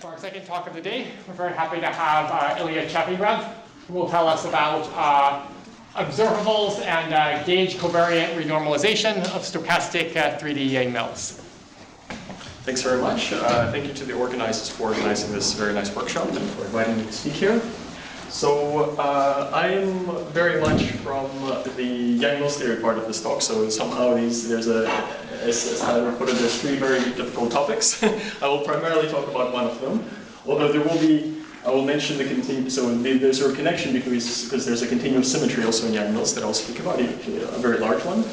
For our second talk of the day, we're very happy to have Ilya Chevyrev, who will tell us about observables and gauge covariant renormalization of stochastic 3D mills. Thanks very much. Thank you to the organizers for organizing this very nice workshop and for inviting me to speak here. So I am very much from the Yang-Mills theory part of this talk, so somehow there's as I put it, there's three very difficult topics. I will primarily talk about one of them, although I will mention the continuous, so there's a connection because there's a continuous symmetry also in Yang-Mills that I'll speak about, a very large one.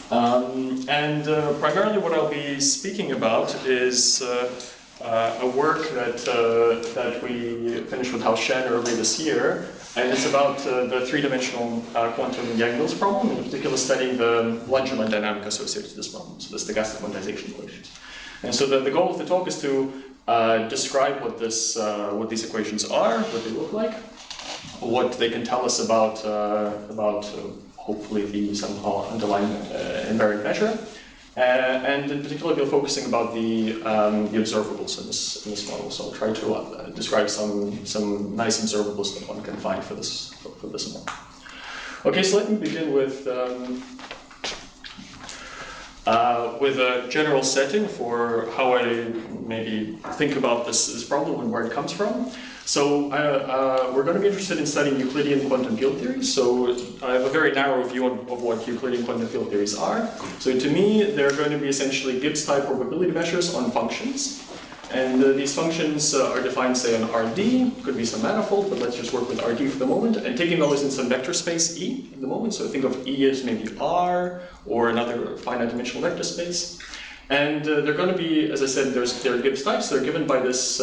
Primarily what I'll be speaking about is a work that we finished with Hao Shen earlier this year, and it's about the three-dimensional quantum Yang-Mills problem, in particular studying the Langerman dynamic associated with this problem, so the stochastic quantization equations. And so the goal of the talk is to describe what these equations are, what they look like, what they can tell us about hopefully the somehow underlying invariant measure. And in particular, we're focusing about the observables in this model. So I'll try to describe some nice observables that one can find for this model. Okay, so let me begin with a general setting for how I maybe think about this problem and where it comes from. So we're going to be interested in studying Euclidean quantum field theories. So I have a very narrow view of what Euclidean quantum field theories are. So to me, they're going to be essentially Gibbs-type probability measures on functions. And these functions are defined, say, on Rd, could be some manifold, but let's just work with Rd for the moment, and taking those in some vector space E at the moment. So think of E as maybe R, or another finite dimensional vector space. And they're going to be, as I said, they're Gibbs types. They're given by this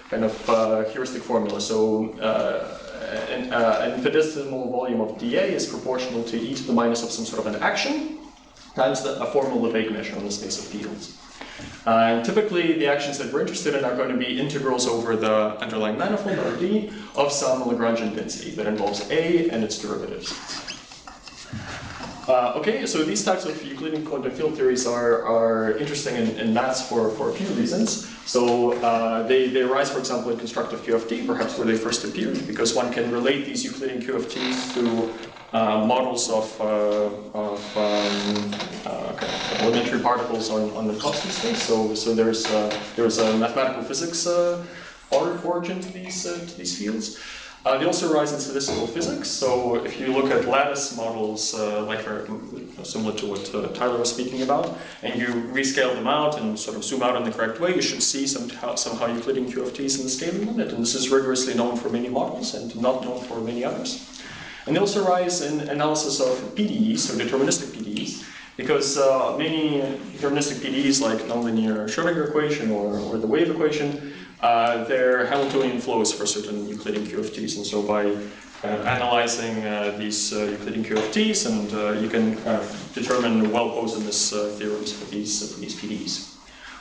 kind of heuristic formula. So an infinitesimal volume of dA is proportional to e to the minus of some sort of an action times a formal Lebesgue measure on the space of fields. And typically, the actions that we're interested in are going to be integrals over the underlying manifold, Rd, of some Lagrangian density that involves A and its derivatives. Okay, so these types of Euclidean quantum field theories are interesting in maths for a few reasons. So they arise, for example, in constructive QFT, perhaps where they first appeared, because one can relate these Euclidean QFTs to models of elementary particles on the constant space. So there's a mathematical physics origin to these fields. They also arise in statistical physics. So if you look at lattice models, similar to what Tyler was speaking about, and you rescale them out and sort of zoom out in the correct way, you should see somehow Euclidean QFTs in the scaling limit. And this is rigorously known for many models and not known for many others. And they also arise in analysis of PDEs, so deterministic PDEs, because many deterministic PDEs, like nonlinear Schrödinger equation or the wave equation, they're Hamiltonian flows for certain Euclidean QFTs. And so by analyzing these Euclidean QFTs, and you can determine well-posedness theorems for these PDEs.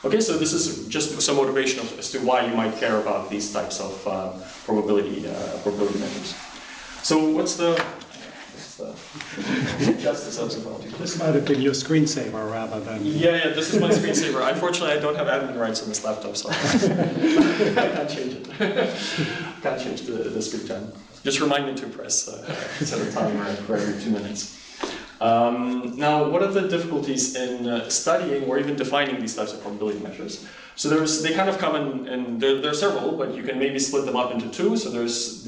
Okay, so this is just some motivation as to why you might care about these types of probability measures. So what's the justice observability? This might have been your screensaver rather than... Yeah, this is my screensaver. Unfortunately, I don't have admin rights on this laptop, so I can't change it. Can't change the screen time. Just remind me to press set a timer for every 2 minutes. Now, what are the difficulties in studying or even defining these types of probability measures? So they kind of come in there are several, but you can maybe split them up into two. So there's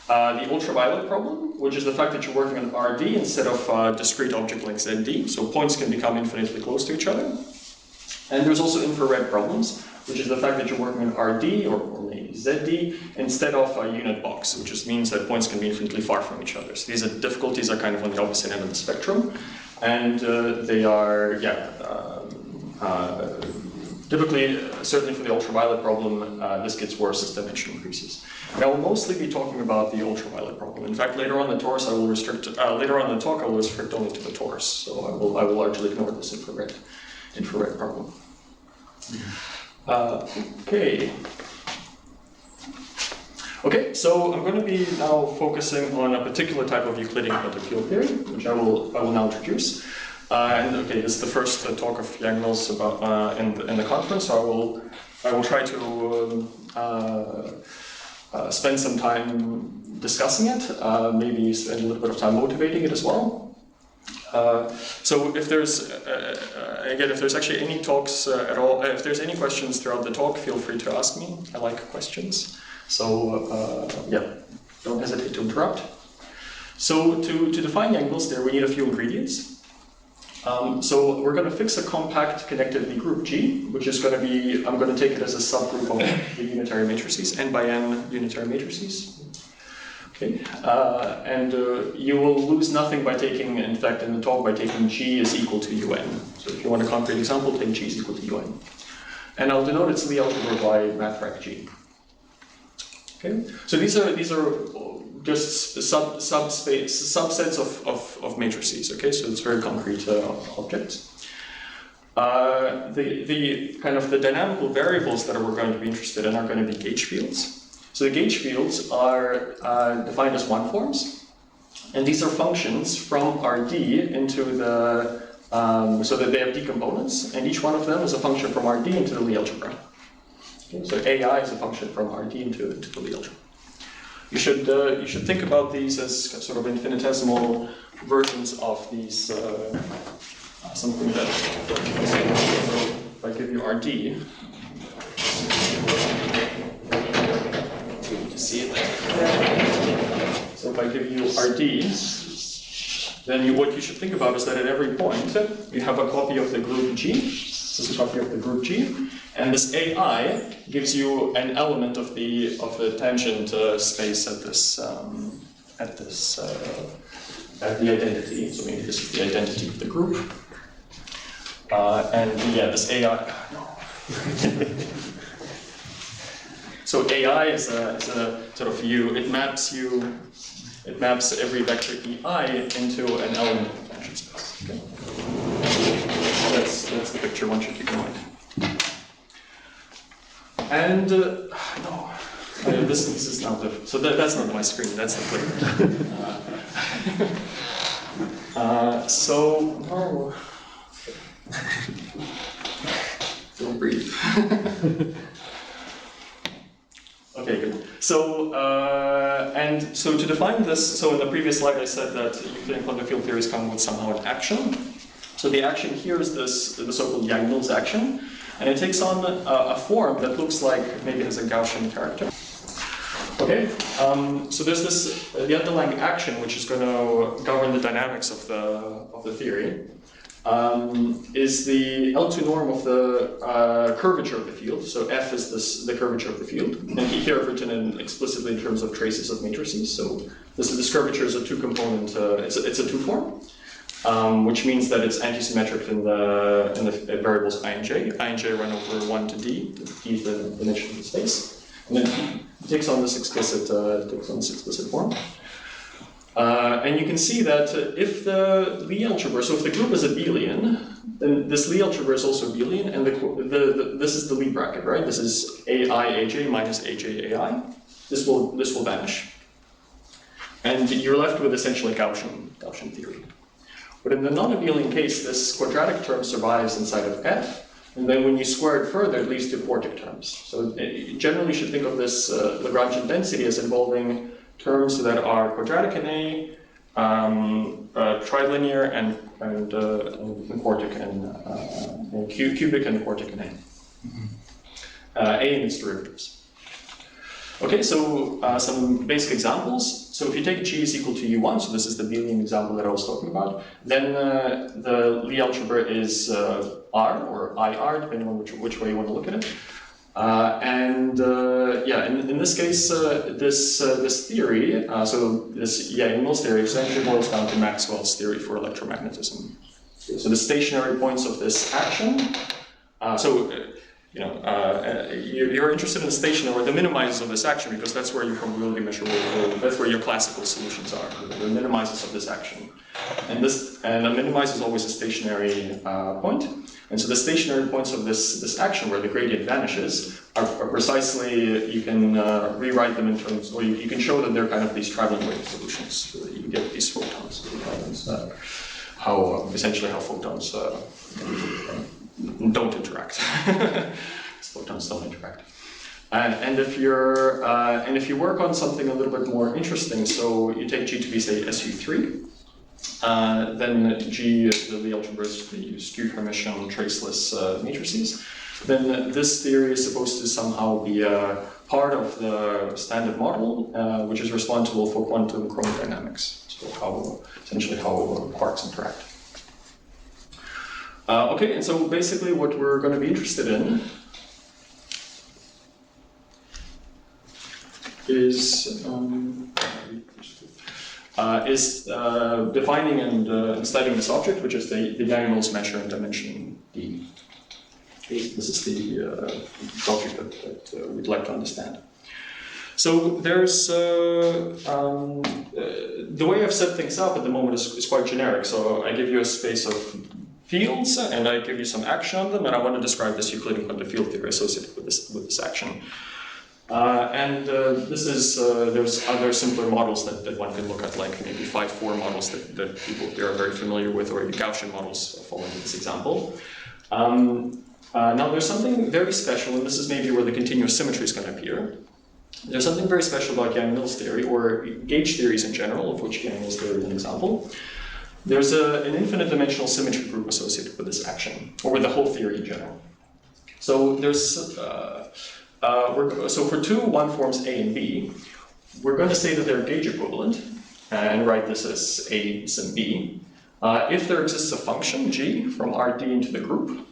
the ultraviolet problem, which is the fact that you're working on Rd instead of discrete object length Zd, so points can become infinitely close to each other. And there's also infrared problems, which is the fact that you're working on Rd or maybe Zd instead of a unit box, which just means that points can be infinitely far from each other. So these difficulties are kind of on the opposite end of the spectrum, and they are, typically, certainly for the ultraviolet problem, this gets worse as dimension increases. And I will mostly be talking about the ultraviolet problem. In fact, later on in the talk, I will restrict only to the torus. So I will largely ignore this infrared problem. Okay, so I'm going to be now focusing on a particular type of Euclidean quantum field theory, which I will now introduce. And okay, this is the first talk of Yang-Mills about in the conference, so I will I will try to spend some time discussing it, maybe spend a little bit of time motivating it as well. So if there's, again, if there's actually any talks at all, if there's any questions throughout the talk, feel free to ask me. I like questions. So yeah, don't hesitate to interrupt. So to define Yang-Mills theory, we need a few ingredients. So we're going to fix a compact connectivity group G, which is going to be, I'm going to take it as a subgroup of the unitary matrices, n by n unitary matrices. Okay, and you will lose nothing by taking, in fact, in the talk, by taking G is equal to UN. So if you want a concrete example, take G is equal to UN. And I'll denote its Lie algebra by mathrac G. Okay, so these are just subsets of matrices. Okay, so it's very concrete objects. The kind of the dynamical variables that we're going to be interested in are going to be gauge fields. So the gauge fields are defined as one forms, and these are functions from Rd into the so that they have d components, and each one of them is a function from Rd into the Lie algebra. Okay, so AI is a function from Rd into the Lie algebra. You should think about these as sort of infinitesimal versions of these something that if I give you Rd. To see it there. So if I give you Rd, then what you should think about is that at every point you have a copy of the group G. This is a copy of the group G, and this AI gives you an element of the tangent space at the identity. So maybe this is the identity of the group, and yeah, this AI. No. So AI is a sort of it maps every vector EI into an element of the tangent space. Okay. That's the picture one should keep in mind. And no, this is not the. So that's not my screen. That's the clicker. So no. Don't breathe. Okay, good. So, and so to define this, so in the previous slide I said that Euclidean quantum field theories come with somehow an action. So the action here is the so-called Yang-Mills action, and it takes on a form that looks like maybe has a Gaussian character. Okay, so there's the underlying action which is going to govern the dynamics of the theory. Is the L2 norm of the curvature of the field. So F is the curvature of the field. And here I've written in explicitly in terms of traces of matrices. So this curvature is a two-component, it's a two-form, which means that it's antisymmetric in the variables I and J. I and J run over 1 to D. D is the dimension of the space. And then it takes on this explicit form. And you can see that if the Lie algebra, so if the group is abelian, then this Lie algebra is also abelian, and this is the Lie bracket, right? This is AI AJ minus AJ AI. This will vanish, and you're left with essentially Gaussian theory. But in the non-abelian case, this quadratic term survives inside of F, and then when you square it further, it leads to quartic terms. So generally, you should think of this Lagrangian density as involving terms that are quadratic in A, trilinear, and quartic and cubic and quartic in A. A and its derivatives. Okay, so some basic examples. So if you take G is equal to U1, so this is the abelian example that I was talking about, then the Lie algebra is R or IR, depending on which way you want to look at it. Yeah, in this case, this theory, so this Yang-Mills theory essentially boils down to Maxwell's theory for electromagnetism. So the stationary points of this action, you're interested in the stationary or the minimizers of this action because that's where your probability measure that's where your classical solutions are, the minimizers of this action. And a minimizer is always a stationary point. And so the stationary points of this action where the gradient vanishes are precisely, you can rewrite them in terms, or you can show that they're kind of these traveling wave solutions. So that you get these photons. Essentially how photons don't interact. photons don't interact. And if you work on something a little bit more interesting, so you take G to be, say, SU3, then G, the algebras, the skewed Hermitian traceless matrices, then this theory is supposed to somehow be part of the standard model, which is responsible for quantum chromodynamics, so essentially how quarks interact. Okay, and so basically what we're going to be interested in is defining and studying this object, which is the Yang-Mills measure in dimension D. Okay, this is the object that we'd like to understand. So there's the way I've set things up at the moment is quite generic. So I give you a space of fields, and I give you some action on them, and I want to describe this Euclidean quantum field theory associated with this action. This is there's other simpler models that one can look at, like maybe 5-4 models that people here are very familiar with, or the Gaussian models following this example. Now there's something very special, and this is maybe where the continuous symmetry is going to appear. There's something very special about Yang-Mills theory, or gauge theories in general, of which Yang-Mills theory is an example. There's an infinite dimensional symmetry group associated with this action, or with the whole theory in general. So there's so for two one-forms A and B, we're going to say that they're gauge equivalent, and write this as A sim B. If there exists a function G from Rd into the group,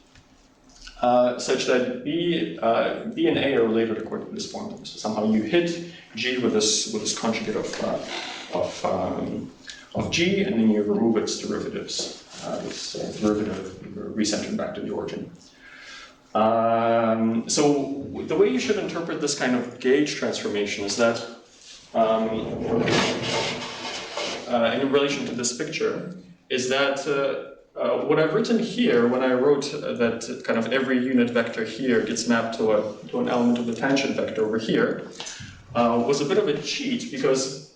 such that B and A are related according to this formula. So somehow you hit G with this conjugate of G, and then you remove its derivatives. This derivative recentering back to the origin. So the way you should interpret this kind of gauge transformation is that, in relation to this picture, is that what I've written here, when I wrote that kind of every unit vector here gets mapped to an element of the tangent vector over here, was a bit of a cheat, because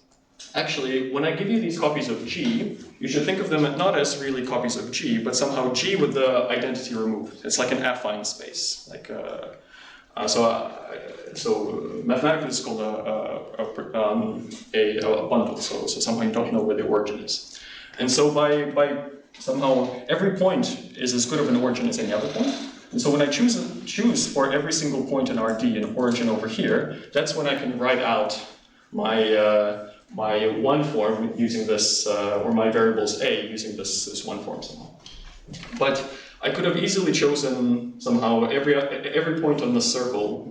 actually, when I give you these copies of G, you should think of them not as really copies of G, but somehow G with the identity removed. It's like an affine space. Like so mathematically, it's called a bundle. So somehow you don't know where the origin is. And so by somehow every point is as good of an origin as any other point. And so when I choose for every single point in Rd an origin over here, that's when I can write out my my one form using this, or my variables A using this one form somehow. But I could have easily chosen somehow every point on the circle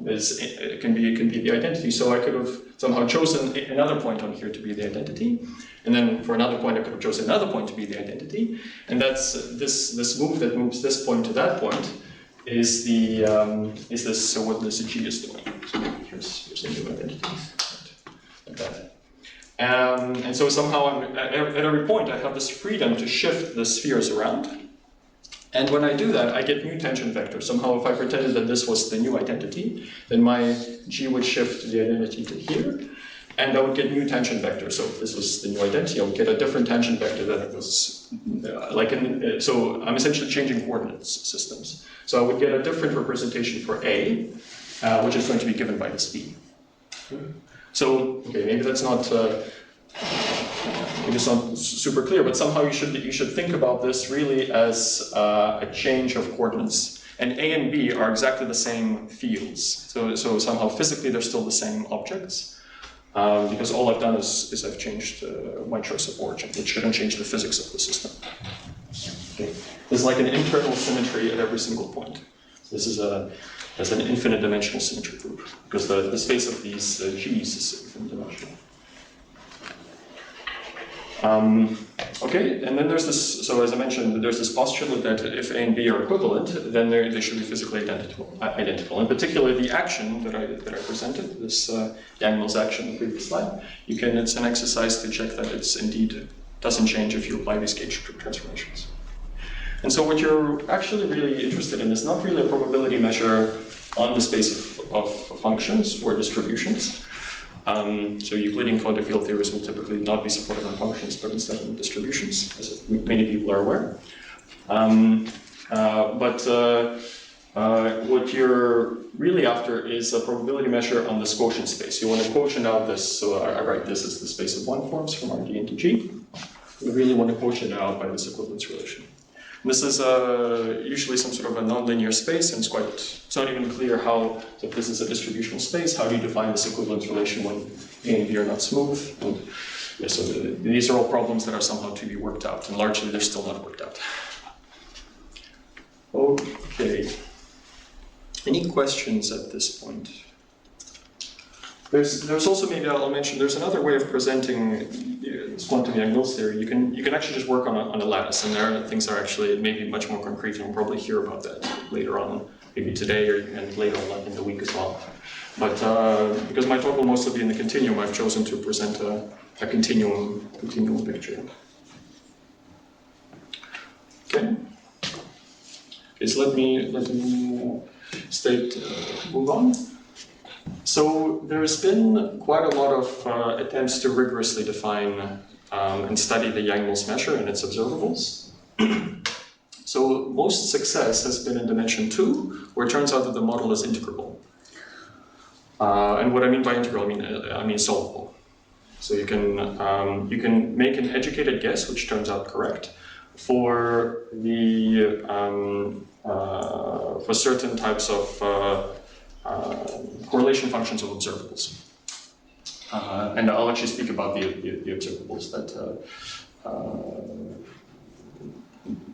can be the identity. So I could have somehow chosen another point on here to be the identity, and then for another point I could have chosen another point to be the identity. And that's this move that moves this point to that point is what this G is doing. So here's a new identity, like that. And so somehow at every point I have this freedom to shift the spheres around. And when I do that, I get new tangent vectors. Somehow if I pretended that this was the new identity, then my G would shift the identity to here, and I would get new tangent vectors. So if this was the new identity, I would get a different tangent vector that it was so I'm essentially changing coordinates systems. So I would get a different representation for A, which is going to be given by this B. So, okay, maybe that's not maybe it's not super clear, but somehow you should think about this really as a change of coordinates. And A and B are exactly the same fields. So somehow physically they're still the same objects, because all I've done is I've changed my choice of origin, which shouldn't change the physics of the system. Okay. There's like an internal symmetry at every single point. This is as an infinite dimensional symmetry group, because the space of these G's is infinite dimensional. Okay, and then there's this, so as I mentioned, there's this postulate that if A and B are equivalent, then they should be physically identical. In particular, the action that I presented, this Yang-Mills action in the previous slide, it's an exercise to check that it's indeed doesn't change if you apply these gauge transformations. And so what you're actually really interested in is not really a probability measure on the space of functions or distributions. So Euclidean quantum field theories will typically not be supported on functions, but instead on distributions, as many people are aware. what you're really after is a probability measure on this quotient space. You want to quotient out this, so I write this as the space of one forms from RD into G. You really want to quotient it out by this equivalence relation. And this is usually some sort of a nonlinear space, and it's not even clear how, so if this is a distributional space, how do you define this equivalence relation when A and B are not smooth? And, yeah, so these are all problems that are somehow to be worked out, and largely they're still not worked out. Okay. Any questions at this point? There's also, maybe I'll mention, there's another way of presenting this quantum Yang-Mills theory. You can actually just work on a lattice, and there are things that are actually maybe much more concrete, and we'll probably hear about that later on, maybe today and later on in the week as well. But because my talk will mostly be in the continuum, I've chosen to present a continuum picture. Okay. Okay, so let me move on. So there's been quite a lot of attempts to rigorously define and study the Yang-Mills measure and its observables. So most success has been in dimension 2, where it turns out that the model is integrable. And what I mean by integral, I mean solvable. So you can make an educated guess, which turns out correct, for the for certain types of correlation functions of observables. And I'll actually speak about the observables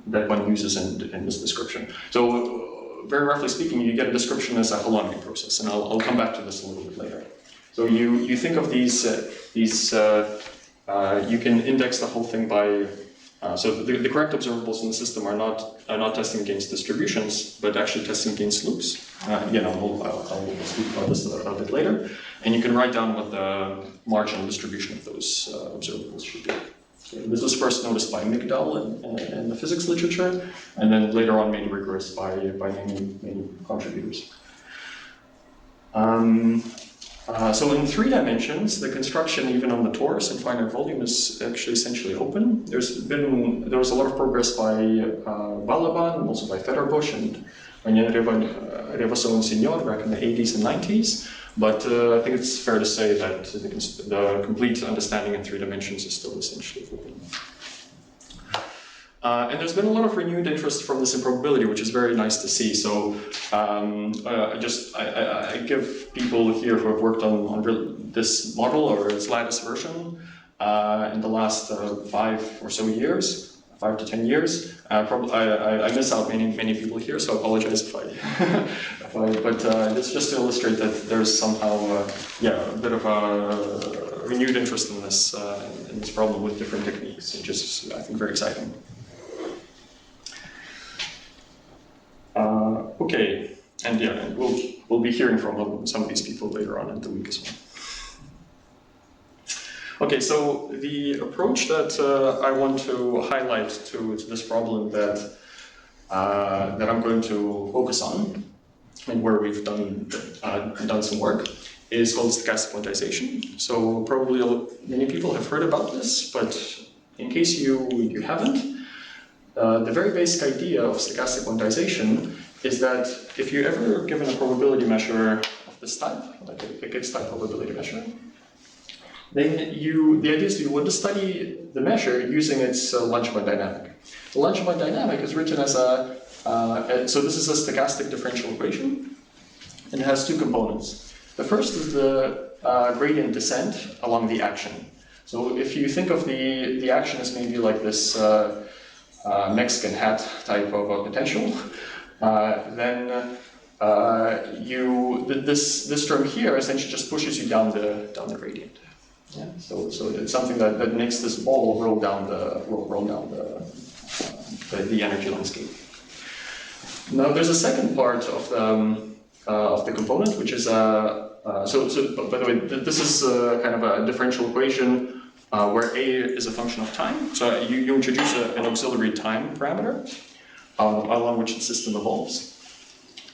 that one uses in this description. So very roughly speaking, you get a description as a holonomy process, and I'll come back to this a little bit later. So you think of these you can index the whole thing by so the correct observables in the system are not testing against distributions, but actually testing against loops. Again, I'll speak about this a bit later. And you can write down what the marginal distribution of those observables should be. So this was first noticed by Migdal in the physics literature, and then later on made rigorous by many contributors. So in 3 dimensions, the construction, even on the torus and finite volume, is actually essentially open. There was a lot of progress by Balaban, and also by Federbusch and Revaso and Signor back in the 80s and 90s. But I think it's fair to say that the complete understanding in 3 dimensions is still essentially open. And there's been a lot of renewed interest from this improbability, which is very nice to see. So I give people here who have worked on this model or its lattice version in the last 5 or so years, 5 to 10 years. I miss out many people here, so I apologize if but it's just to illustrate that there's somehow a bit of a renewed interest in this problem with different techniques, which is, I think, very exciting. Okay, and we'll be hearing from some of these people later on in the week as well. Okay, so the approach that I want to highlight to this problem that I'm going to focus on, and where we've done some work, is called stochastic quantization. So probably many people have heard about this, but in case you haven't, the very basic idea of stochastic quantization is that if you're ever given a probability measure of this type, like a Gibbs type probability measure, then the idea is you want to study the measure using its Langevin dynamic. The Langevin dynamic is written as so this is a stochastic differential equation, and it has 2 components. The first is the gradient descent along the action. So if you think of the action as maybe like this Mexican hat type of a potential, then this term here essentially just pushes you down the gradient. Yeah. So it's something that makes this ball roll down the energy landscape. Now there's a second part of the component, which is by the way, this is kind of a differential equation where A is a function of time. So you introduce an auxiliary time parameter along which the system evolves.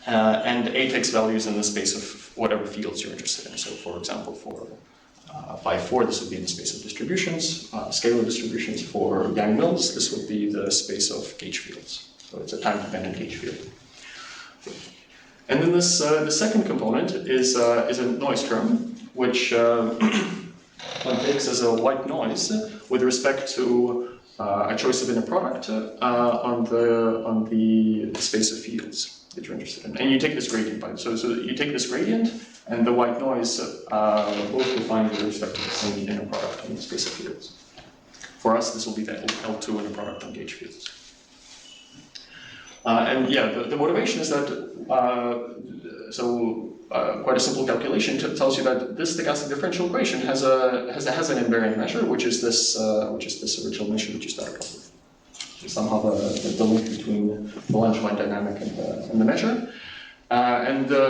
And A takes values in the space of whatever fields you're interested in. So for example, for phi 4, this would be in the space of distributions, scalar distributions. For Yang-Mills, this would be the space of gauge fields. So it's a time-dependent gauge field. And then this the second component is a noise term, which one takes as a white noise with respect to a choice of inner product on the space of fields that you're interested in. And you take this gradient by so you take this gradient and the white noise both defined with respect to the same inner product on the space of fields. For us, this will be the L2 inner product on gauge fields. And yeah, the motivation is that quite a simple calculation tells you that this stochastic differential equation has an invariant measure, which is this original measure that you started off with. So somehow the link between the Langevin dynamic and the measure.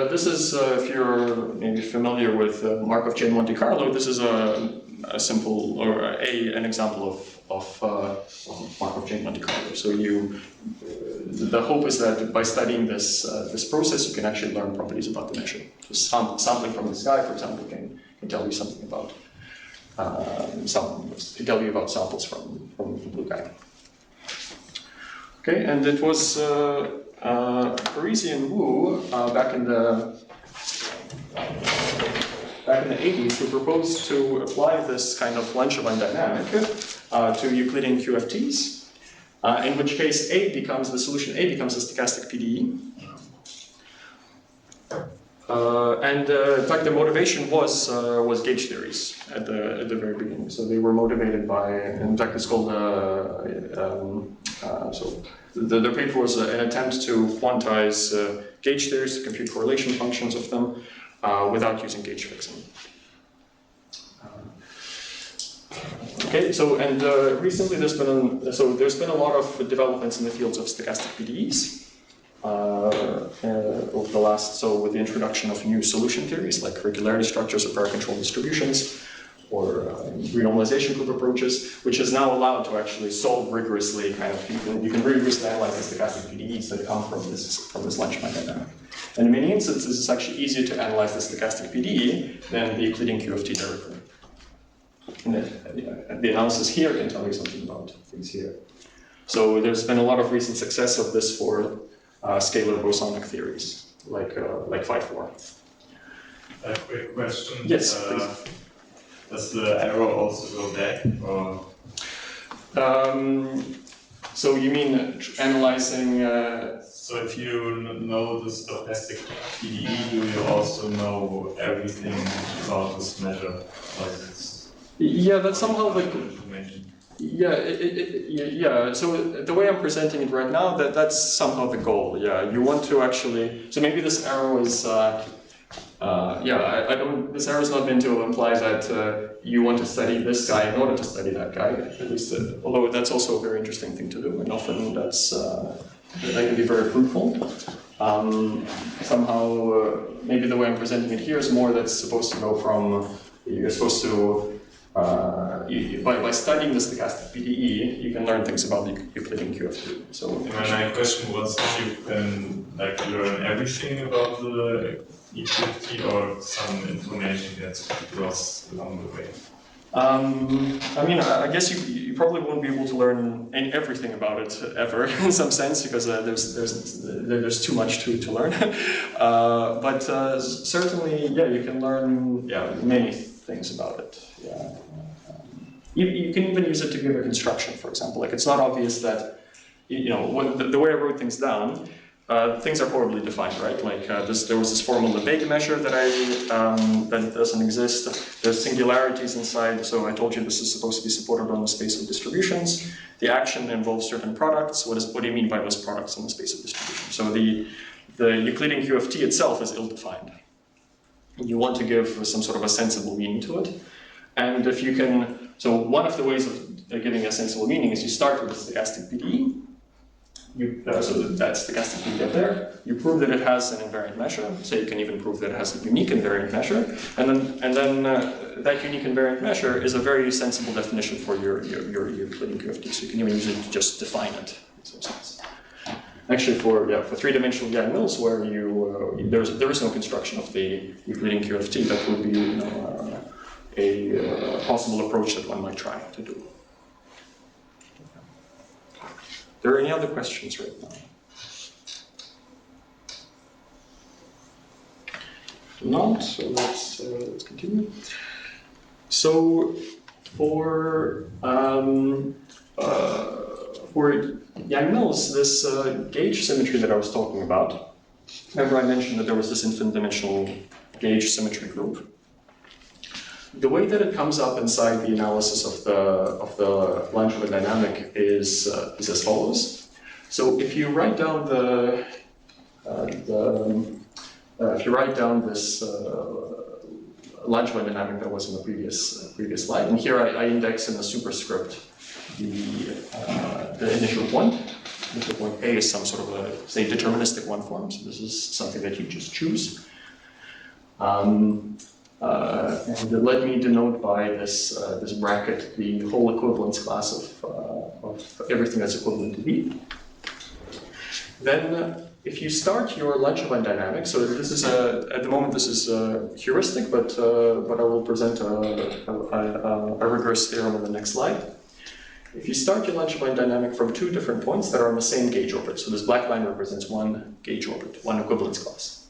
This is, if you're maybe familiar with Markov chain Monte Carlo, this is a simple or an example of Markov chain Monte Carlo. So the hope is that by studying this process, you can actually learn properties about the measure. So sampling from the sky, for example, can tell you something about tell you about samples from the blue sky. Okay, and it was Parisi and Wu back in the 80s who proposed to apply this kind of Langevin dynamic to Euclidean QFTs, in which case the solution A becomes a stochastic PDE. In fact, the motivation was gauge theories at the very beginning. So they were motivated by, in fact, it's called the paper was an attempt to quantize gauge theories, to compute correlation functions of them without using gauge fixing. Okay, so recently there's been a lot of developments in the fields of stochastic PDEs. Over the last, with the introduction of new solution theories like regularity structures or power control distributions, or renormalisation group approaches, which is now allowed to actually solve rigorously. You can rigorously analyze the stochastic PDEs that come from this Langevin dynamic. And in many instances, it's actually easier to analyze the stochastic PDE than the Euclidean QFT derivative. And the analysis here can tell you something about things here. So there's been a lot of recent success of this for scalar bosonic theories, like phi-4. A quick question. Yes, please. Does the arrow also go back, or? So you mean analyzing? So if you know the stochastic PDE, do you also know everything about this measure? Yeah, that's somehow the. Information. Yeah. So the way I'm presenting it right now, that's somehow the goal. Yeah, you want to actually. So maybe this arrow is. I don't. This arrow is not meant to imply that you want to study this guy in order to study that guy. At least, although that's also a very interesting thing to do, and often that can be very fruitful. Somehow, maybe the way I'm presenting it here is more that's supposed to go from. You're supposed to. By studying the stochastic PDE, you can learn things about the Euclidean QFT. So my question was if you can learn everything about the QFT or some information gets lost along the way. I guess you probably won't be able to learn everything about it ever, in some sense, because there's too much to learn. But certainly, you can learn many things about it. Yeah. You can even use it to give a construction, for example. It's not obvious that, the way I wrote things down, things are horribly defined, right? There was this formal Vega measure that doesn't exist. There's singularities inside, so I told you this is supposed to be supported on the space of distributions. The action involves certain products. What do you mean by those products in the space of distribution? So the Euclidean QFT itself is ill-defined. You want to give some sort of a sensible meaning to it. And if you can, so one of the ways of giving a sensible meaning is you start with the stochastic PDE. So that stochastic PDE up there. You prove that it has an invariant measure. So you can even prove that it has a unique invariant measure. And then that unique invariant measure is a very sensible definition for your Euclidean QFT. So you can even use it to just define it in some sense. Actually, for three-dimensional Yang-Mills, where there is no construction of the Euclidean QFT, that would be a possible approach that one might try to do. Are there any other questions right now? not, so let's continue. So for Yang-Mills, this gauge symmetry that I was talking about, remember I mentioned that there was this infinite dimensional gauge symmetry group. The way that it comes up inside the analysis of the Langevin dynamic is as follows. So if you write down this Langevin dynamic that was in the previous slide, and here I index in the superscript the initial point. Initial point A is some sort of a, say, deterministic one form. So this is something that you just choose. And let me denote by this bracket the whole equivalence class of everything that's equivalent to B. Then, if you start your Langevin dynamic, so this is at the moment this is heuristic, but I will present a rigorous theorem on the next slide. If you start your Langevin dynamic from two different points that are on the same gauge orbit, so this black line represents one gauge orbit, one equivalence class.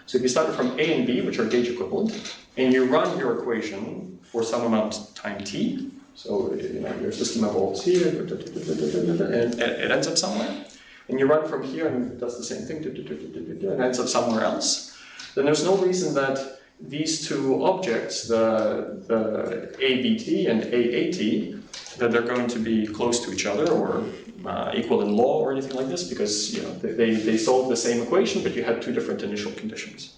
So if you start from A and B, which are gauge equivalent, and you run your equation for some amount time t, so your system evolves here, and it ends up somewhere, and you run from here and it does the same thing, and ends up somewhere else, then there's no reason that these two objects, the ABT and AAT, that they're going to be close to each other or equal in law or anything like this, because they solved the same equation, but you had two different initial conditions.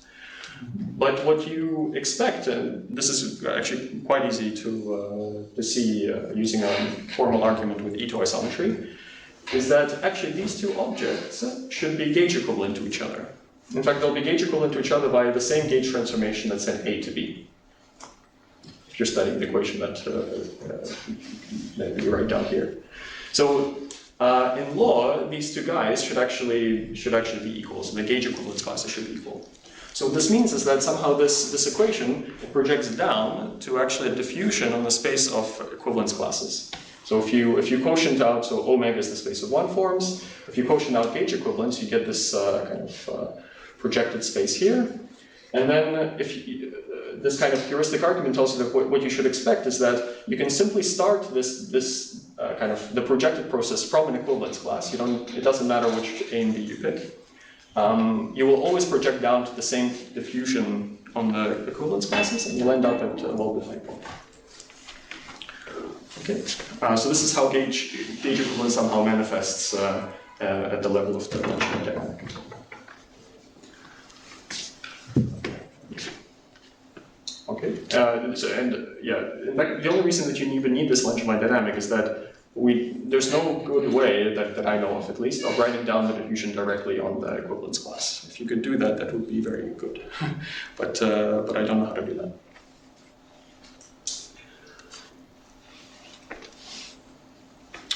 But what you expect, and this is actually quite easy to see using a formal argument with Ito isometry, is that actually these two objects should be gauge equivalent to each other. In fact, they'll be gauge equivalent to each other by the same gauge transformation that sent A to B. If you're studying the equation that you write down here. So in law, these two guys should actually be equals, and the gauge equivalence classes should be equal. So what this means is that somehow this equation projects down to actually a diffusion on the space of equivalence classes. So if you quotient out, so omega is the space of one forms. If you quotient out gauge equivalence, you get this kind of projected space here. And then this kind of heuristic argument tells you that what you should expect is that you can simply start this kind of the projected process from an equivalence class. It doesn't matter which A and B you pick. You will always project down to the same diffusion on the equivalence classes, and you'll end up at a well-defined point. Okay, so this is how gauge equivalence somehow manifests at the level of the Langevin dynamic. Okay, in fact, the only reason that you even need this Langevin dynamic is that there's no good way that I know of, at least, of writing down the diffusion directly on the equivalence class. If you could do that, that would be very good. but I don't know how to do that.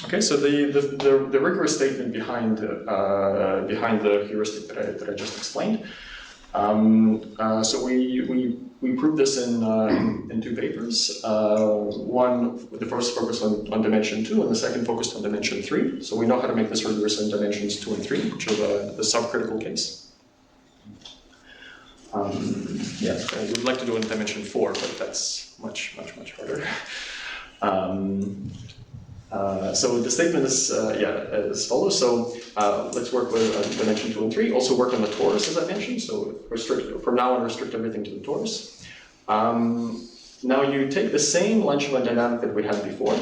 Okay, so the rigorous statement behind the heuristic that I just explained. So we proved this in two papers. The first focused on dimension 2, and the second focused on dimension 3. So we know how to make this rigorous in dimensions 2 and 3, which are the subcritical case. We'd like to do it in dimension 4, but that's much harder. So the statement is as follows. So let's work with dimension 2 and 3. Also work on the torus, as I mentioned. So from now on, restrict everything to the torus. Now you take the same Langevin dynamic that we had before.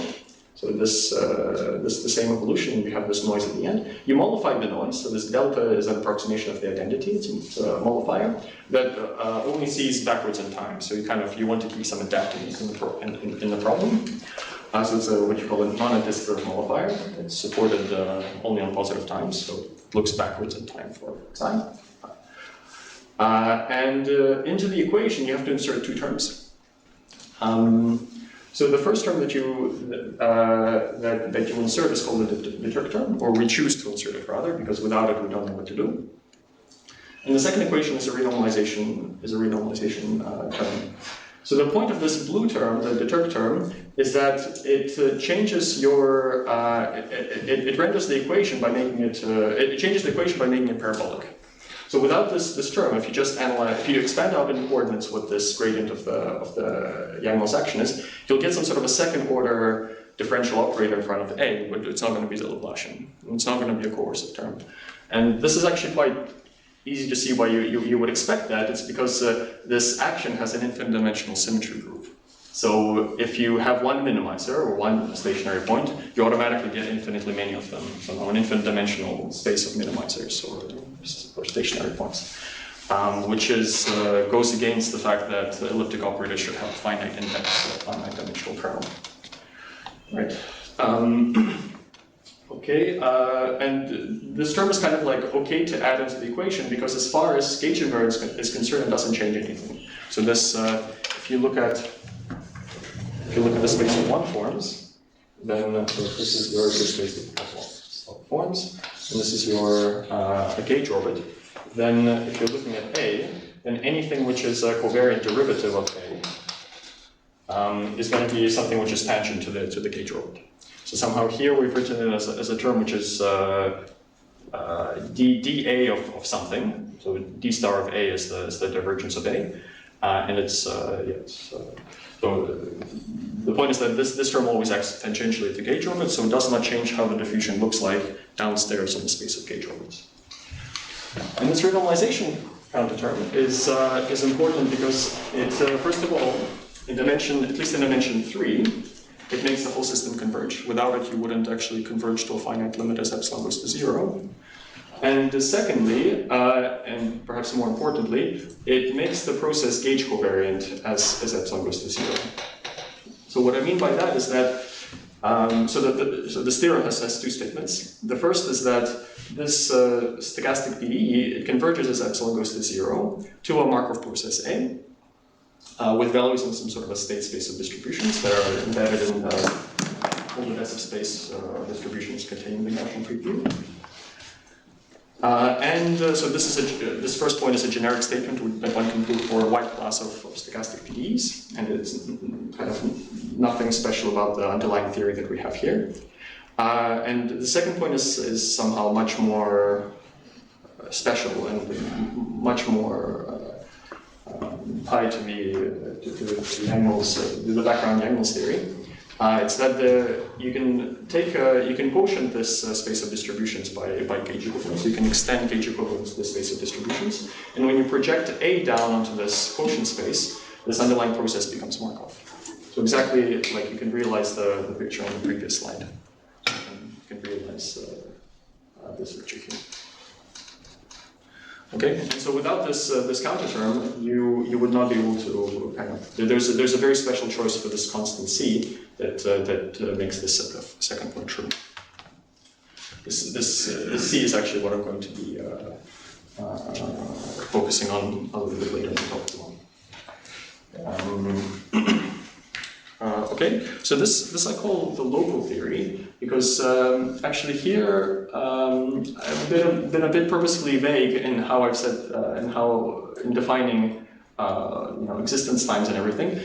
So this the same evolution, and you have this noise at the end. You mollify the noise. So this delta is an approximation of the identity. It's a mollifier that only sees backwards in time. So you want to keep some adaptiveness in the problem. So it's what you call a non-additive mollifier. It's supported only on positive times, so it looks backwards in time for time. And into the equation, you have to insert two terms. So the first term that you insert is called the Turk term, or we choose to insert it rather, because without it we don't know what to do. And the second equation is a renormalisation term. So the point of this blue term, the Turk term, is that it changes it renders the equation by making it changes the equation by making it parabolic. So without this term, if you just analyze, if you expand out in coordinates what this gradient of the Yang-Mills action is, you'll get some sort of a second order differential operator in front of A, but it's not going to be the Laplacian. It's not going to be a coercive term. And this is actually quite easy to see why you would expect that. It's because this action has an infinite dimensional symmetry group. So if you have one minimizer or one stationary point, you automatically get infinitely many of them. So an infinite dimensional space of minimizers or stationary points, which is goes against the fact that elliptic operators should have finite index, finite dimensional kernel. Right. Okay, and this term is kind of like okay to add into the equation because as far as gauge invariance is concerned, it doesn't change anything. So this, if you look at the space of one forms, then this is your space of forms, and this is your gauge orbit. Then if you're looking at A, then anything which is a covariant derivative of A is going to be something which is tangent to the gauge orbit. So somehow here we've written it as a term which is dA of something. So d star of A is the divergence of A, and it's so the point is that this term always acts tangentially at the gauge orbit, so it does not change how the diffusion looks like downstairs in the space of gauge orbits. And this renormalization counter term is important because it first of all, at least in dimension 3, it makes the whole system converge. Without it, you wouldn't actually converge to a finite limit as epsilon goes to 0. And secondly, and perhaps more importantly, it makes the process gauge covariant as epsilon goes to 0. So what I mean by that is that, so this theorem has two statements. The first is that this stochastic PDE, it converges as epsilon goes to 0 to a Markov process A, with values in some sort of a state space of distributions that are embedded in multidimensional space distributions containing the Gaussian preview. So this first point is a generic statement that one can prove for a wide class of stochastic PDEs, and it's kind of nothing special about the underlying theory that we have here. And the second point is somehow much more special and much more tied to the Yang-Mills, the background Yang-Mills theory. It's that you can quotient this space of distributions by gauge equivalence. You can extend gauge equivalence to the space of distributions, and when you project A down onto this quotient space, this underlying process becomes Markov. So exactly like you can realize the picture on the previous slide. You can realize this picture here. Okay, and so without this counter term, you would not be able to kind of. There's a very special choice for this constant C that makes this second point true. This C is actually what I'm going to be focusing on a little bit later in the talk. Okay, so this I call the local theory because actually here I've been a bit purposefully vague in how I've said in defining existence times and everything.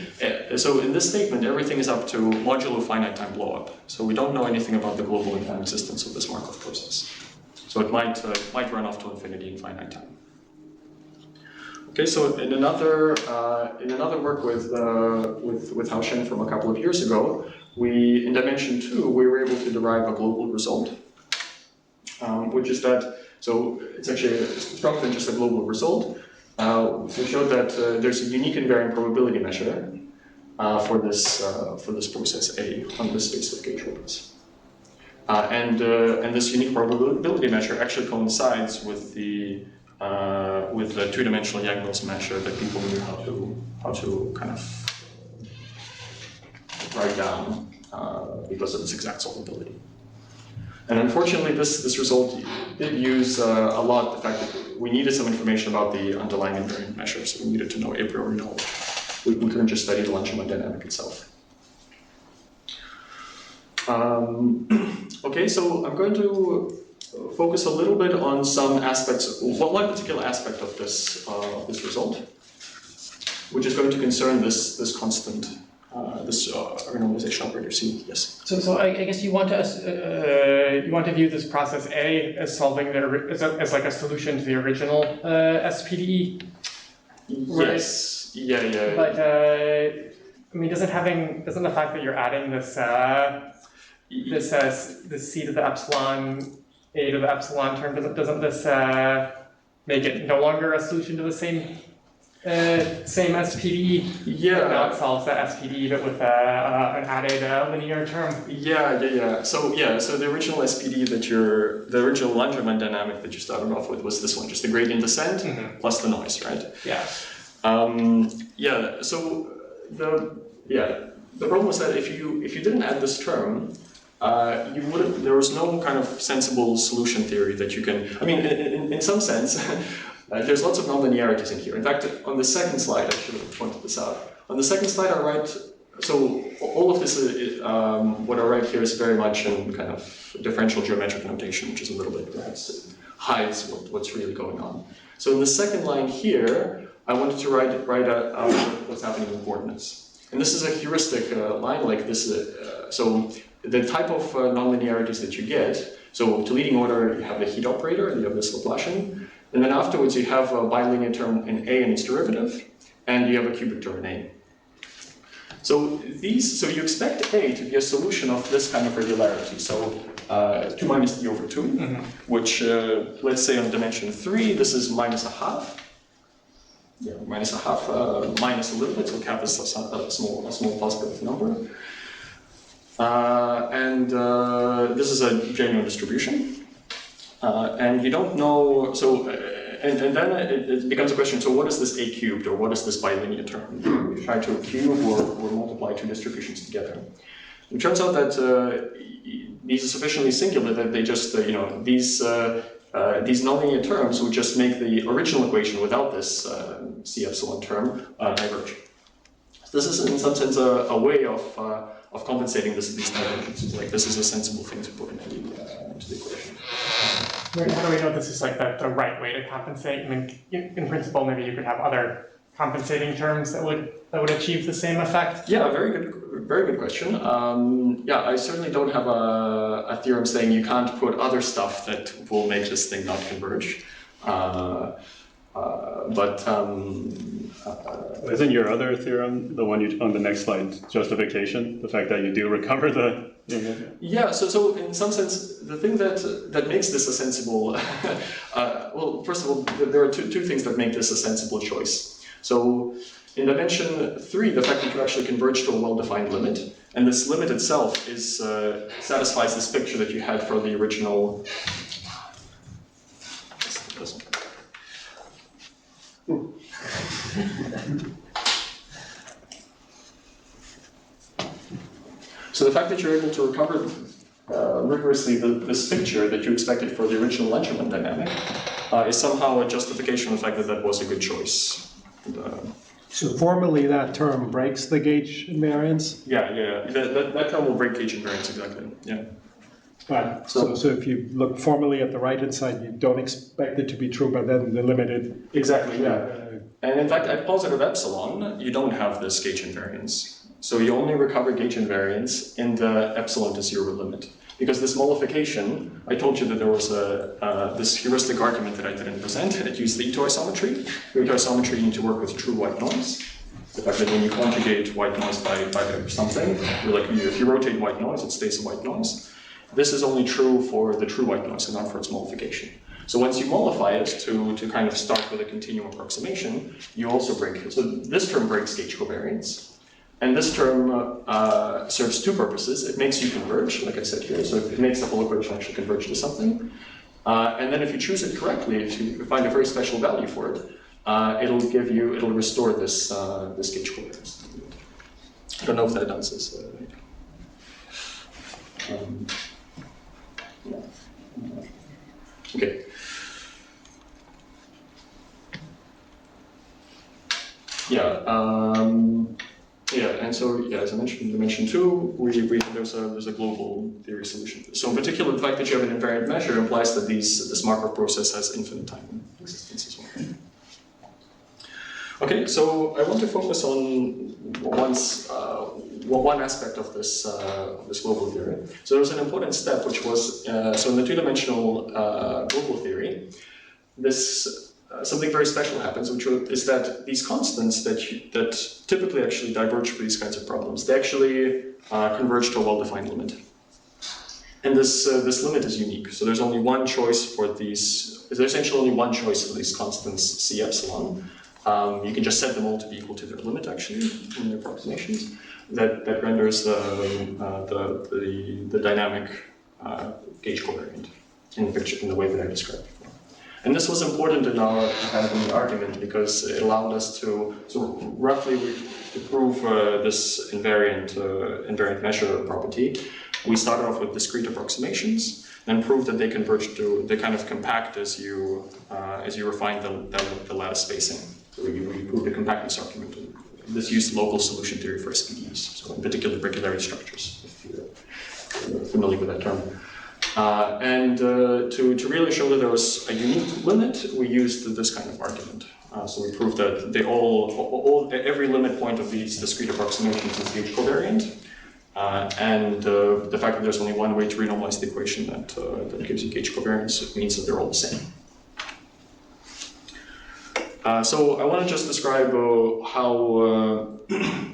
So in this statement, everything is up to modulo finite time blowup. So we don't know anything about the global and time existence of this Markov process. So it might run off to infinity in finite time. Okay, so in another work with Hao Shen from a couple of years ago, in dimension 2 we were able to derive a global result, which is that it's actually stronger than just a global result. We showed that there's a unique invariant probability measure for this process A on this space of gauge orbits, and this unique probability measure actually coincides with the two-dimensional Yang-Mills measure that people knew how to kind of write down because of its exact solvability. And unfortunately, this result did use a lot the fact that we needed some information about the underlying invariant measure, so we needed to know a priori knowledge. We couldn't just study the Luncheon dynamic itself. Okay, so I'm going to focus a little bit on some aspects, one particular aspect of this result, which is going to concern this constant this renormalization operator C. Yes. So I guess you want to view this process A as solving as like a solution to the original SPDE. Right. Yes. Yeah. But I mean, doesn't the fact that you're adding this this C to the epsilon, A to the epsilon term, doesn't this make it no longer a solution to the same SPDE? Yeah. Like now it solves that SPDE, but with an added linear term. Yeah. So the original SPDE the original Langermann dynamic that you started off with was this one, just the gradient descent plus the noise, right? Yeah. So the problem was that if you didn't add this term, there was no kind of sensible solution theory that you can. I mean, in some sense. There's lots of nonlinearities in here. In fact, on the second slide, I should have pointed this out. On the second slide, I write, so all of this, what I write here is very much in kind of differential geometric notation, which is a little bit, perhaps, hides what's really going on. So in the second line here, I wanted to write out what's happening in coordinates. And this is a heuristic line like this. So the type of nonlinearities that you get, so to leading order, you have the heat operator, and you have this Laplacian. And then afterwards, you have a bilinear term in A and its derivative, and you have a cubic term in A. So you expect A to be a solution of this kind of regularity. So 2 minus d over 2, which let's say on dimension 3, this is minus a half. Yeah, minus a half, minus a little bit, so kappa is a small positive number. This is a genuine distribution. And you don't know, so, and then it becomes a question, so what is this A cubed, or what is this bilinear term? You try to cube or multiply two distributions together. It turns out that these are sufficiently singular that they just, these nonlinear terms would just make the original equation without this C epsilon term diverge. This is in some sense a way of compensating these divergences. Like this is a sensible thing to put into the equation. How do we know this is like the right way to compensate? I mean, in principle, maybe you could have other compensating terms that would achieve the same effect. Yeah, very good question. I certainly don't have a theorem saying you can't put other stuff that will make this thing not converge. Isn't your other theorem the one on the next slide, justification? The fact that you do recover the... Yeah, so in some sense, the thing that makes this a sensible... well, first of all, there are two things that make this a sensible choice. So in dimension 3, the fact that you actually converge to a well-defined limit, and this limit itself satisfies this picture that you had for the original... So the fact that you're able to recover rigorously this picture that you expected for the original Langermann dynamic is somehow a justification of the fact that that was a good choice. So formally that term breaks the gauge invariance? Yeah. That term will break gauge invariance, exactly, yeah. But, so if you look formally at the right-hand side, you don't expect it to be true, but then the limited... Exactly, yeah. And in fact, at positive epsilon, you don't have this gauge invariance. So you only recover gauge invariance in the epsilon to 0 limit. Because this mollification, I told you that there was this heuristic argument that I didn't present. It used the etoisometry. For etoisometry, you need to work with true white noise. The fact that when you conjugate white noise by something, if you rotate white noise, it stays a white noise. This is only true for the true white noise and not for its mollification. So once you mollify it to kind of start with a continuum approximation, you also break it. So this term breaks gauge covariance. And this term serves two purposes. It makes you converge, like I said here. So it makes the whole equation actually converge to something. And then if you choose it correctly, if you find a very special value for it, it'll restore this gauge covariance. I don't know if that answers. Okay. And so as I mentioned, in dimension 2, there's a global theory solution. So in particular, the fact that you have an invariant measure implies that this Markov process has infinite time existence as well. Okay, so I want to focus on one aspect of this global theory. So there was an important step, which was so in the two-dimensional global theory, this something very special happens, which is that these constants that typically actually diverge for these kinds of problems, they actually converge to a well-defined limit. And this limit is unique. So there's only one choice for these. There's essentially only one choice for these constants C epsilon. You can just set them all to be equal to their limit, actually, in their approximations. That renders the dynamic gauge covariant in the picture, in the way that I described before. And this was important in our kind of argument because it allowed us to roughly to prove this invariant measure property. We started off with discrete approximations, then proved that they converge to, they kind of compact as you refine the lattice spacing. So we proved the compactness argument. This used local solution theory for SPDEs, so in particular regularity structures, if you're familiar with that term. And to really show that there was a unique limit, we used this kind of argument. So we proved that they every limit point of these discrete approximations is gauge covariant. And the fact that there's only one way to renormalize the equation that gives you gauge covariance means that they're all the same. So I want to just describe how,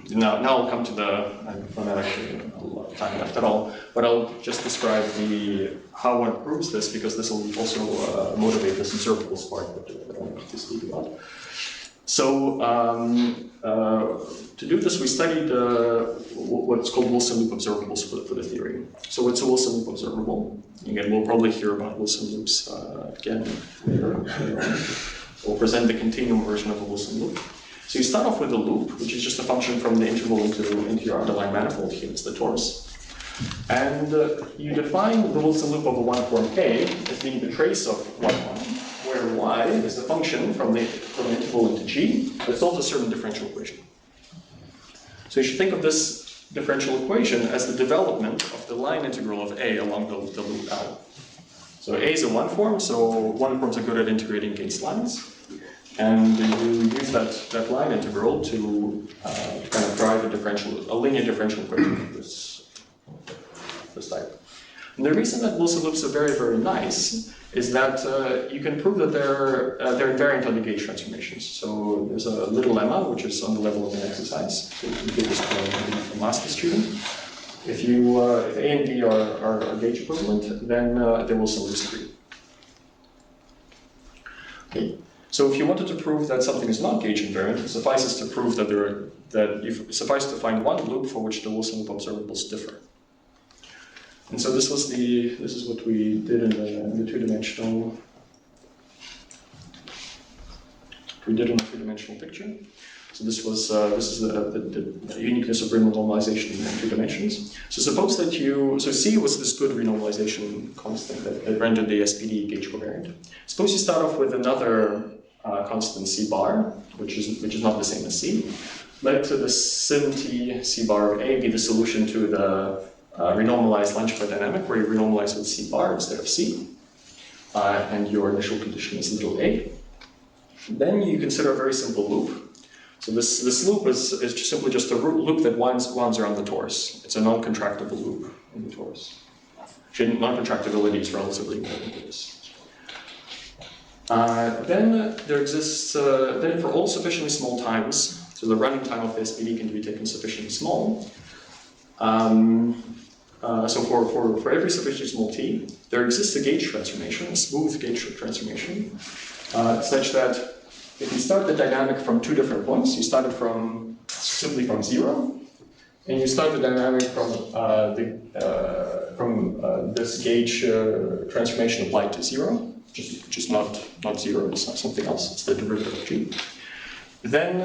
now I'll come to the, I don't have actually a lot of time left at all, but I'll just describe how one proves this, because this will also motivate this observables part that I don't have to speak about. So to do this, we studied what's called Wilson loop observables for the theory. So what's a Wilson loop observable? Again, we'll probably hear about Wilson loops again later on. We'll present the continuum version of a Wilson loop. So you start off with a loop, which is just a function from the interval into your underlying manifold. Here it's the torus. And you define the Wilson loop of a one-form K as being the trace of y1, where y is the function from the interval into G that solves a certain differential equation. So you should think of this differential equation as the development of the line integral of A along the loop L. So A is a one-form, so one-forms are good at integrating against lines. And you use that line integral to kind of drive a linear differential equation of this type. And the reason that Wilson loops are very, very nice is that you can prove that they're invariant on the gauge transformations. So there's a little lemma, which is on the level of an exercise. So you did this for a master's student. If A and B are gauge equivalent, then the Wilson loops agree. Okay. So if you wanted to prove that something is not gauge invariant, it suffices to prove that suffice to find one loop for which the Wilson loop observables differ. And so this is what we did in the two-dimensional. We did in the two-dimensional picture. So this is the uniqueness of renormalization in 2 dimensions. So suppose that so C was this good renormalization constant that rendered the SPD gauge covariant. Suppose you start off with another constant C bar, which is not the same as C. Let the sim T C bar of A be the solution to the renormalized Langevin dynamic, where you renormalize with C bar instead of C, and your initial condition is little a. Then you consider a very simple loop. So this loop is simply just a loop that winds around the torus. It's a non-contractible loop in the torus. Non-contractibility is relatively important to this. Then there exists, then for all sufficiently small times, so the running time of the SPD can be taken sufficiently small. So for every sufficiently small t, there exists a gauge transformation, a smooth gauge transformation, such that if you start the dynamic from 2 different points, you start it simply from 0, and you start the dynamic from this gauge transformation applied to 0, which is not 0, it's not something else, it's the derivative of g. Then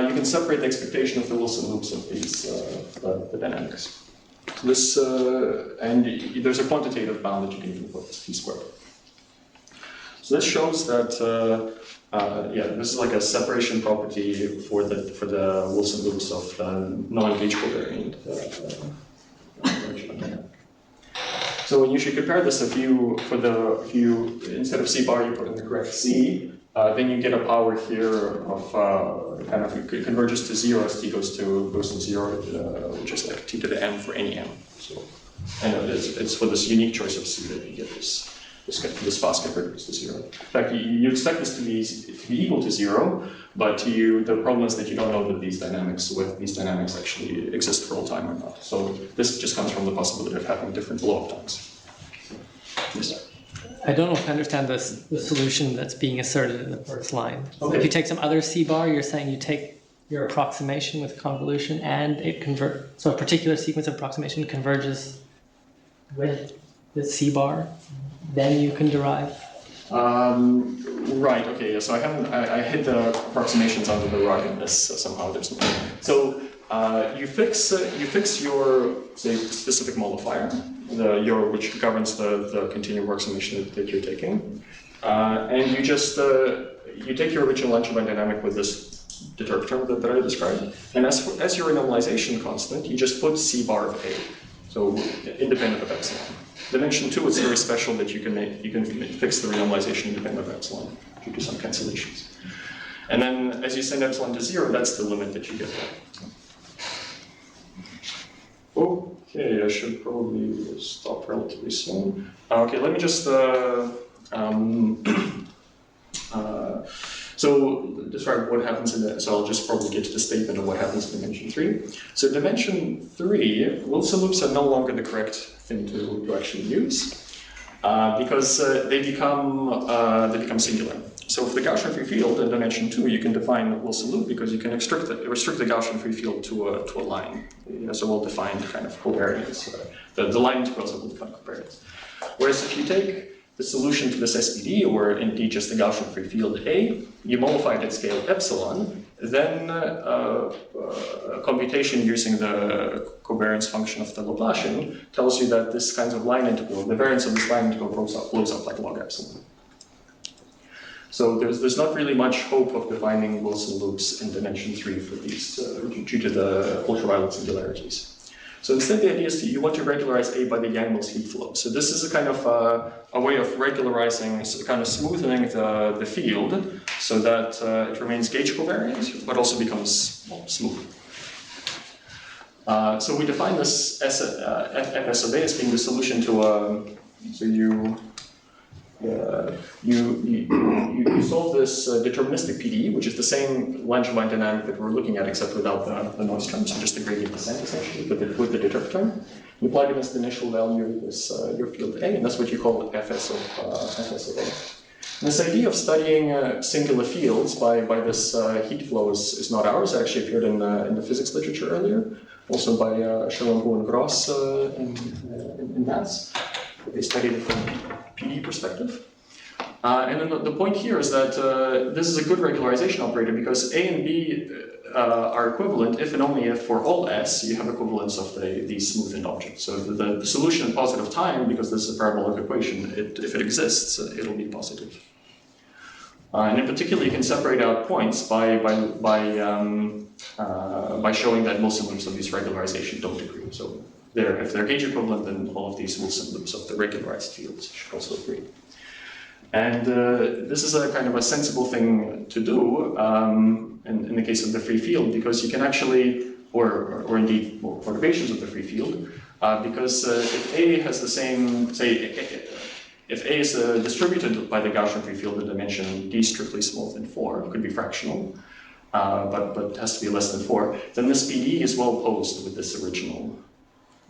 you can separate the expectation of the Wilson loops of these the dynamics. So this and there's a quantitative bound that you can even put this t squared. So this shows that this is like a separation property for the Wilson loops of non-gauge covariant. So when you should compare this, if you instead of C bar you put in the correct C, then you get a power here of kind of it converges to 0 as t goes to 0, which is like t to the m for any m. So, and it's for this unique choice of c that you get this fast converges to 0. In fact, you expect this to be equal to 0, but the problem is that you don't know that these dynamics actually exist for all time or not. So this just comes from the possibility of having different blow-up times. Yes. I don't know if I understand the solution that's being asserted in the first line. So Okay. if you take some other C bar, you're saying you take your approximation with convolution and it so a particular sequence of approximation converges with the C bar, then you can derive. Right. Okay. Yeah. So I hid the approximations under the rug in this somehow. There's no. So you fix your say specific modifier, which governs the continuum approximation that you're taking, and you just you take your original Langevin dynamic with this determinant term that I described, and as your renormalization constant, you just put C bar of A, so independent of epsilon. Dimension 2 is very special that you can fix the renormalization independent of epsilon due to some cancellations. And then as you send epsilon to 0, that's the limit that you get there. Okay, I should probably stop relatively soon. Okay, let me just so describe what happens in that. So I'll just probably get to the statement of what happens in dimension 3. So dimension 3, Wilson loops are no longer the correct thing to actually use because they become singular. So for the Gaussian free field in dimension 2, you can define a Wilson loop because you can restrict the Gaussian free field to a line. It has a well-defined kind of covariance. The line integrals are well-defined covariance. Whereas if you take the solution to this SPD, or indeed just the Gaussian free field A, you modify it at scale epsilon, then computation using the covariance function of the Laplacian tells you that this kind of line integral, the variance of this line integral blows up like log epsilon. So there's not really much hope of defining Wilson loops in dimension 3 for these due to the ultraviolet singularities. So instead, the idea is you want to regularize A by the Yang-Mills heat flow. So this is a kind of a way of regularizing, so kind of smoothing the field so that it remains gauge covariant, but also becomes smooth. So we define this Fs of A as being the solution to so you solve this deterministic PDE, which is the same Langevin dynamic that we're looking at, except without the noise term, so just the gradient descent essentially, but with the determinant term. You apply it against the initial value of this your field A, and that's what you call Fs of A. And this idea of studying singular fields by this heat flow is not ours. It actually appeared in the physics literature earlier, also by Schellenboe and Gross in maths. They studied it from PD perspective. And then the point here is that this is a good regularization operator because A and B are equivalent if and only if for all S you have equivalence of these smoothened objects. So the solution in positive time, because this is a parabolic equation, if it exists, it'll be positive. And in particular, you can separate out points by showing that Wilson loops of these regularization don't agree. So if they're gauge equivalent, then all of these Wilson loops of the regularized fields should also agree. And this is a kind of a sensible thing to do in the case of the free field, because you can actually, or indeed perturbations of the free field, because if A has the same, say, if A is distributed by the Gaussian free field in dimension d strictly smaller than 4, it could be fractional, but it has to be less than 4, then this SPDE is well posed with this original.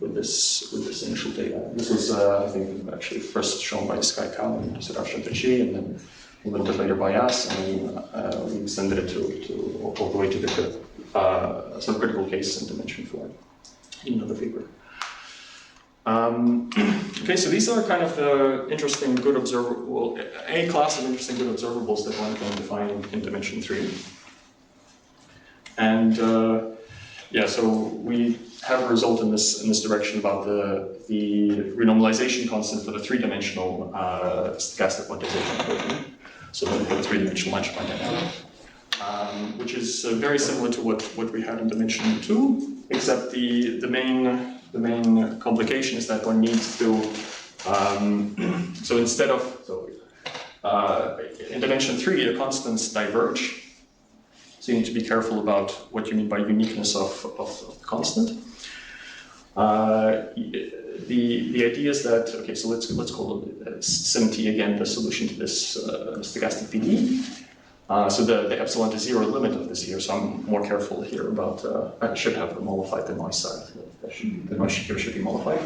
With this initial data. This was, I think, actually first shown by Sky Kao and Sudarshan Tachi, and then a little bit later by us, and then we extended it to all the way to the some critical case in dimension 4 in another paper. Okay, so these are kind of the interesting good observable, a class of interesting good observables that one can define in dimension 3. And yeah, so we have a result in this direction about the renormalization constant for the 3-dimensional stochastic quantization equation. So for the 3-dimensional Langevin dynamic, which is very similar to what we had in dimension 2, except the main complication is that one needs to so instead of in dimension 3, the constants diverge. So you need to be careful about what you mean by uniqueness of the constant. The idea is that, okay, so let's call it symmetry again, the solution to this stochastic PDE. So the epsilon to 0 limit of this here, so I'm more careful here about, I should have mollified the noise side. The noise here should be mollified.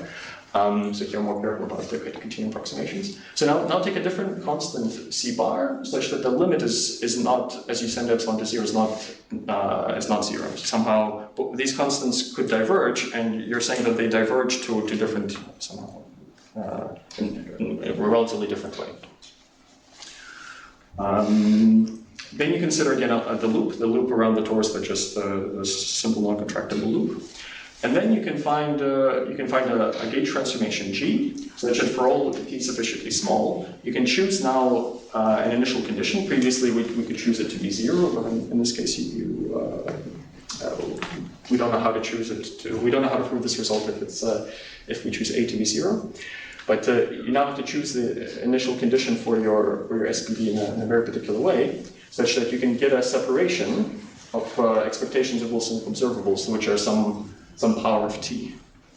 So here I'm more careful about the continuum approximations. So now take a different constant C bar, such that the limit is not, as you send epsilon to 0, is not 0. Somehow these constants could diverge, and you're saying that they diverge to different, somehow, in a relatively different way. Then you consider again the loop around the torus, but just the simple non-contractible loop. And then you can find a gauge transformation G, such that for all t sufficiently small, you can choose now an initial condition. Previously, we could choose it to be 0, but in this case, we don't know how to choose it. We don't know how to prove this result if we choose A to be 0. But you now have to choose the initial condition for your SPD in a very particular way, such that you can get a separation of expectations of Wilson observables, which are some power of t.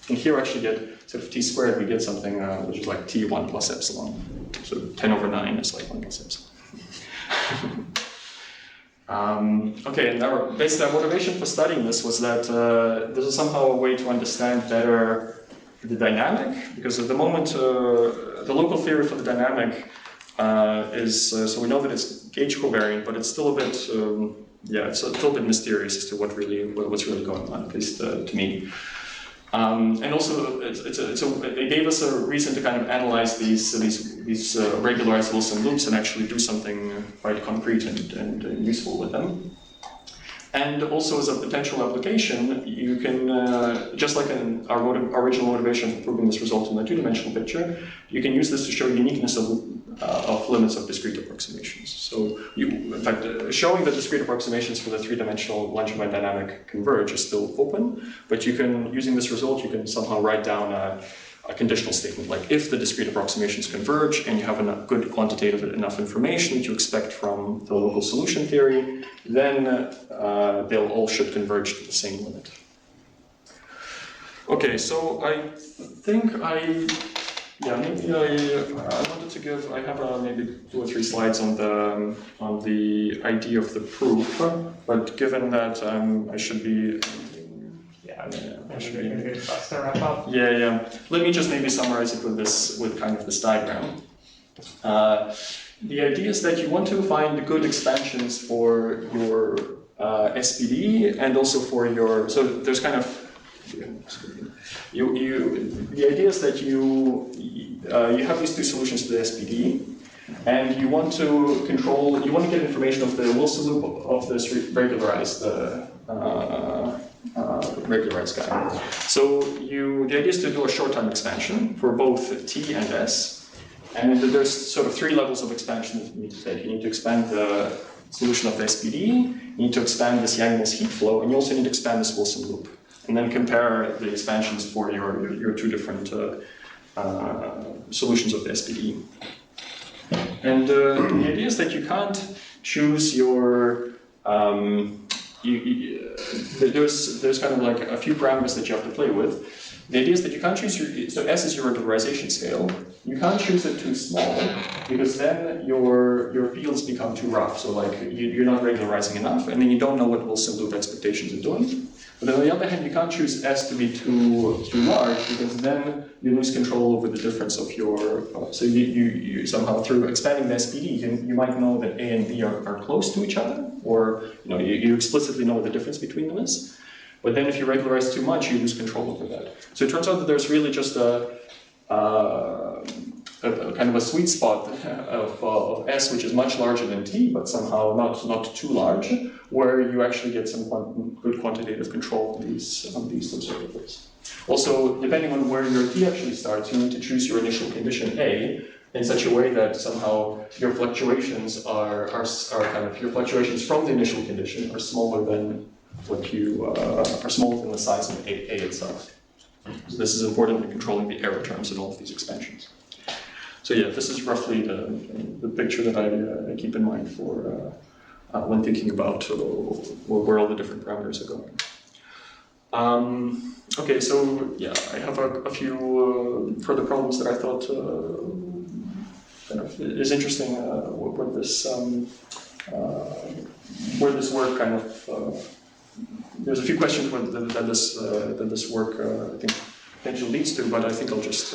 And here we actually get sort of t squared, we get something which is like t1 plus epsilon. So 10 over 9 is like 1 plus epsilon. Okay, and basically our motivation for studying this was that this is somehow a way to understand better the dynamic, because at the moment the local theory for the dynamic is, so we know that it's gauge covariant, but it's still a bit, it's still a bit mysterious as to what's really going on, at least to me. And also, it gave us a reason to kind of analyze these regularized Wilson loops and actually do something quite concrete and useful with them. And also, as a potential application, you can, just like in our original motivation for proving this result in the two-dimensional picture, you can use this to show uniqueness of limits of discrete approximations. So, in fact, showing that discrete approximations for the three-dimensional Langevin dynamic converge is still open, but you can, using this result, you can somehow write down a conditional statement, like if the discrete approximations converge and you have enough good quantitative enough information that you expect from the local solution theory, then they'll all should converge to the same limit. Okay, so I think I wanted to give, I have maybe 2 or 3 slides on the idea of the proof, but given that I should be Let me just maybe summarize it with kind of this diagram. The idea is that you want to find good expansions for your SPD and also for your, so there's kind of, the idea is that you have these 2 solutions to the SPD, and you want to control, you want to get information of the Wilson loop of this regularized regularized guy. So the idea is to do a short-time expansion for both T and S, and there's sort of 3 levels of expansion that you need to take. You need to expand the solution of the SPD, you need to expand this Yang-Mills heat flow, and you also need to expand this Wilson loop, and then compare the expansions for your 2 different solutions of the SPD. And the idea is that you can't choose your there's kind of like a few parameters that you have to play with. The idea is that you can't choose so S is your regularization scale. You can't choose it too small, because then your fields become too rough. So like you're not regularizing enough, and then you don't know what Wilson loop expectations are doing. But on the other hand, you can't choose S to be too large, because then you lose control over the difference of your. So you somehow through expanding the SPD, you might know that A and B are close to each other, or you explicitly know what the difference between them is. But then if you regularize too much, you lose control over that. So it turns out that there's really just a kind of a sweet spot of S, which is much larger than T, but somehow not too large, where you actually get some good quantitative control of these observables. Also, depending on where your T actually starts, you need to choose your initial condition A in such a way that somehow your fluctuations are kind of your fluctuations from the initial condition are smaller than what you are smaller than the size of A itself. So this is important in controlling the error terms in all of these expansions. So yeah, this is roughly the picture that I keep in mind for when thinking about where all the different parameters are going. Okay, so yeah, I have a few further problems that I thought kind of is interesting where this work kind of there's a few questions that this work I think potentially leads to, but I think I'll just